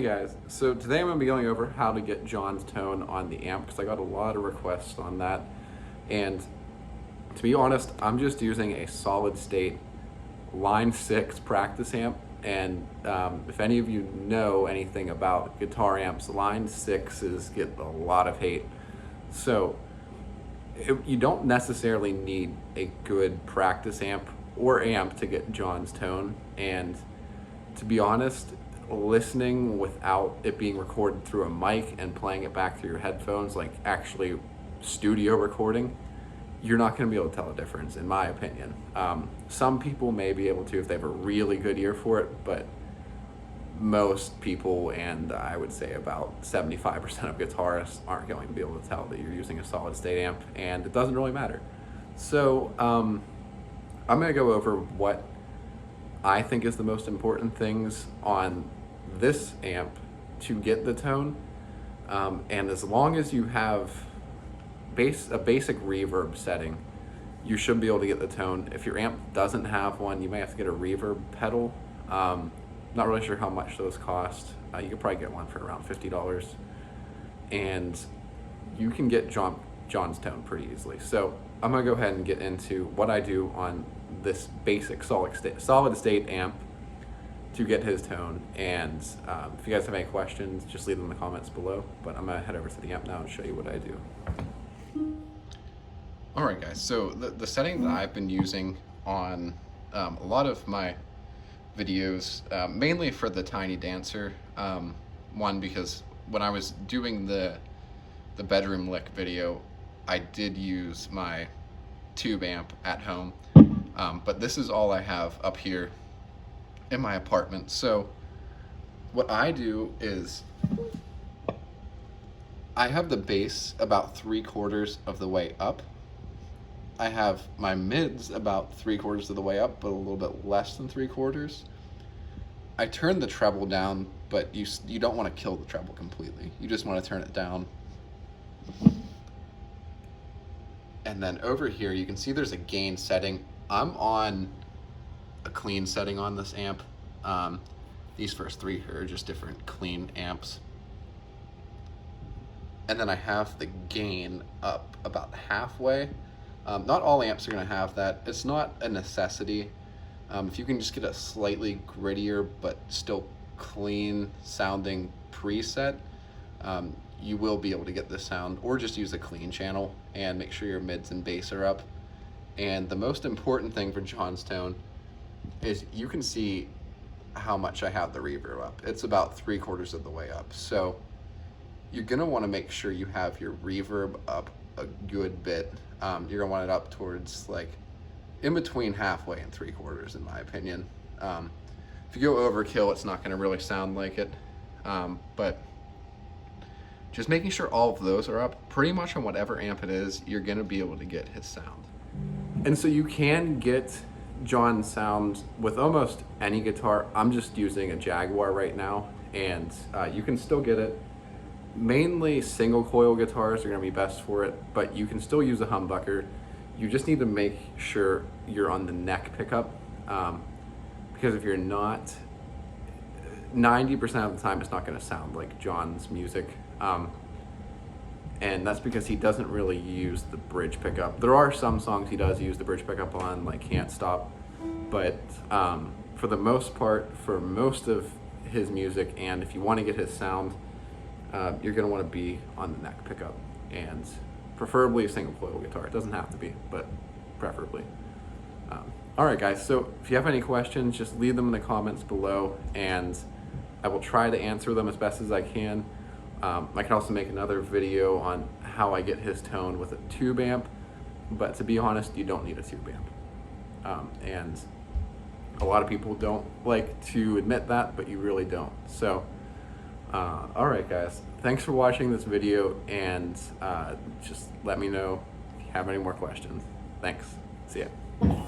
guys, so today I'm going to be going over how to get John's tone on the amp because I got a lot of requests on that, and to be honest, I'm just using a solid state line 6 practice amp, and if any of you know anything about guitar amps, line 6s get a lot of hate. So you don't necessarily need a good practice amp or amp to get John's tone, and to be honest, listening without it being recorded through a mic and playing it back through your headphones, like actually studio recording, you're not going to be able to tell a difference, in my opinion. Some people may be able to if they have a really good ear for it, but most people, and I would say about 75% of guitarists, aren't going to be able to tell that you're using a solid state amp, and it doesn't really matter. So I'm going to go over what I think is the most important things on this amp to get the tone, and as long as you have a basic reverb setting, you should be able to get the tone. If your amp doesn't have one, you may have to get a reverb pedal. Not really sure how much those cost. You could probably get one for around $50, and you can get John's tone pretty easily. So I'm gonna go ahead and get into what I do on this basic solid state amp to get his tone, and if you guys have any questions, just leave them in the comments below, but I'm gonna head over to the amp now and show you what I do. Alright guys, so the setting that I've been using on a lot of my videos, mainly for the Tiny Dancer one, because when I was doing the bedroom lick video, I did use my tube amp at home, but this is all I have up here in my apartment. So what I do is I have the bass about 3/4 of the way up. I have my mids about 3/4 of the way up, but a little bit less than 3/4. I turn the treble down, but you don't want to kill the treble completely. You just want to turn it down. And then over here, you can see there's a gain setting. I'm on a clean setting on this amp. These first three are just different clean amps. And then I have the gain up about halfway. Not all amps are going to have that. It's not a necessity. If you can just get a slightly grittier but still clean sounding preset, you will be able to get this sound, or just use a clean channel and make sure your mids and bass are up. And the most important thing for John's tone is you can see how much I have the reverb up. It's about 3/4 of the way up. So you're gonna want to make sure you have your reverb up a good bit. You're gonna want it up towards like in between halfway and 3/4, in my opinion. If you go overkill, it's not gonna really sound like it. But just making sure all of those are up, pretty much on whatever amp it is, you're gonna be able to get his sound. And so you can get John's sound with almost any guitar. I'm just using a Jaguar right now, and you can still get it. Mainly single coil guitars are gonna be best for it, but you can still use a humbucker. You just need to make sure you're on the neck pickup, because if you're not, 90% of the time it's not gonna sound like John's music. And that's because he doesn't really use the bridge pickup. There are some songs he does use the bridge pickup on, like Can't Stop, but for the most part, for most of his music, and if you want to get his sound, you're going to want to be on the neck pickup, and preferably a single coil guitar. It doesn't have to be, but preferably. Alright guys, so if you have any questions, just leave them in the comments below, and I will try to answer them as best as I can. I can also make another video on how I get his tone with a tube amp, but to be honest, you don't need a tube amp. And a lot of people don't like to admit that, but you really don't. So, alright guys, thanks for watching this video, and just let me know if you have any more questions. Thanks. See ya.